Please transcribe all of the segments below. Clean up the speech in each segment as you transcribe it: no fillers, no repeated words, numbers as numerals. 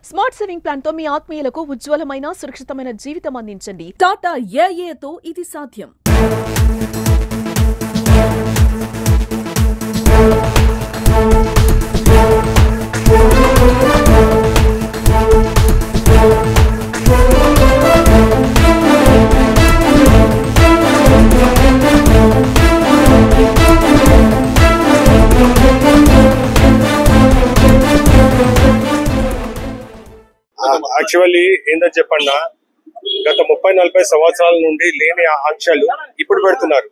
Smart saving plan తో మీ ఆత్మీయులకు ఉజ్వలమైన సురక్షితమైన జీవితం అందించండి. టాటా ఏఏ తో ఇది సాధ్యం. యాక్చువల్లీ ఏంటని చెప్పన్నా, గత 30-40 సంవత్సరాల నుండి లేని ఆంక్షలు ఇప్పుడు పెడుతున్నారు.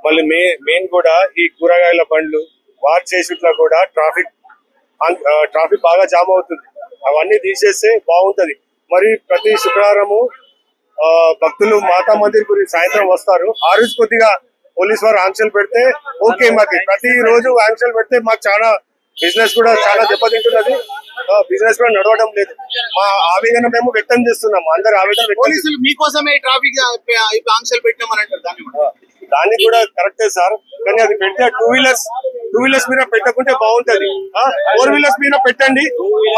మళ్ళీ మెయిన్ కూడా ఈ కూరగాయల బండ్లు వార్ చేసిట్లా కూడా ట్రాఫిక్ బాగా జామ్ అవుతుంది. అవన్నీ తీసేస్తే బాగుంటది. మరి ప్రతి శుక్రవారము భక్తులు మాతా మందిర్ గురించి సాయంత్రం వస్తారు. ఆ రోజు కొద్దిగా పోలీస్ వారు ఆంక్షలు పెడితే ఓకే. మాకు ప్రతి రోజు ఆంక్షలు పెడితే మాకు చాలా బిజినెస్ కూడా చాలా దెబ్బతింటున్నది. బిజినెస్ కూడా నడవడం లేదు. మా ఆవేదన మేము వ్యక్తం చేస్తున్నాము. అందరు ఆవేదన పోలీసులు మీకోసమే ట్రాఫిక్ ఆంక్షలు పెట్టామని అంటారు. దాన్ని కూడా కరెక్టే సార్, కానీ అది పెడితే టూ వీలర్స్ మీద పెట్టకుంటే బాగుంటది. 4 వీలర్స్ మీద పెట్టండి,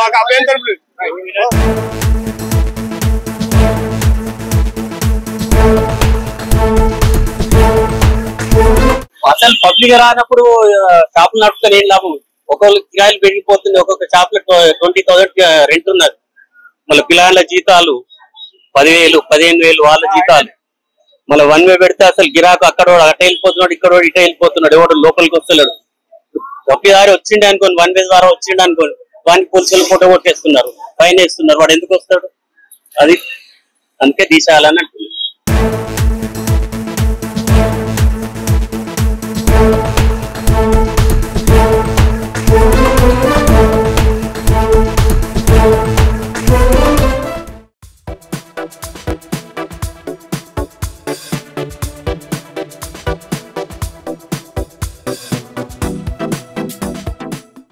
మాకు అభ్యంతరం లేదు. అసలు పబ్లిక్ రానప్పుడు షాపులు నడుపుకొని ఏం లాభం? ఒక్కొక్క కిరాయిలు పెరిగిపోతుంది. ఒక్కొక్క షాప్ లో 20,000 రెంట్ ఉన్నది. మళ్ళీ పిల్లల జీతాలు 10,000, 15,000 వాళ్ళ జీతాలు. మళ్ళీ 1 వే పెడితే అసలు గిరాకు అక్కడ అట వెళ్ళిపోతున్నాడు, ఇక్కడ ఇట వెళ్ళిపోతున్నాడు. ఎవడు లోపలికి వస్తలేడు. ఒకేసారి వచ్చిండే అనుకోని 1 వే ద్వారా వచ్చిండే అనుకోని వానికి పోలీసులు ఫోటో కొట్టేస్తున్నారు, ఫైన్ వేస్తున్నారు. వాడు ఎందుకు వస్తాడు? అది అందుకే తీసేయాలని అంటున్నారు.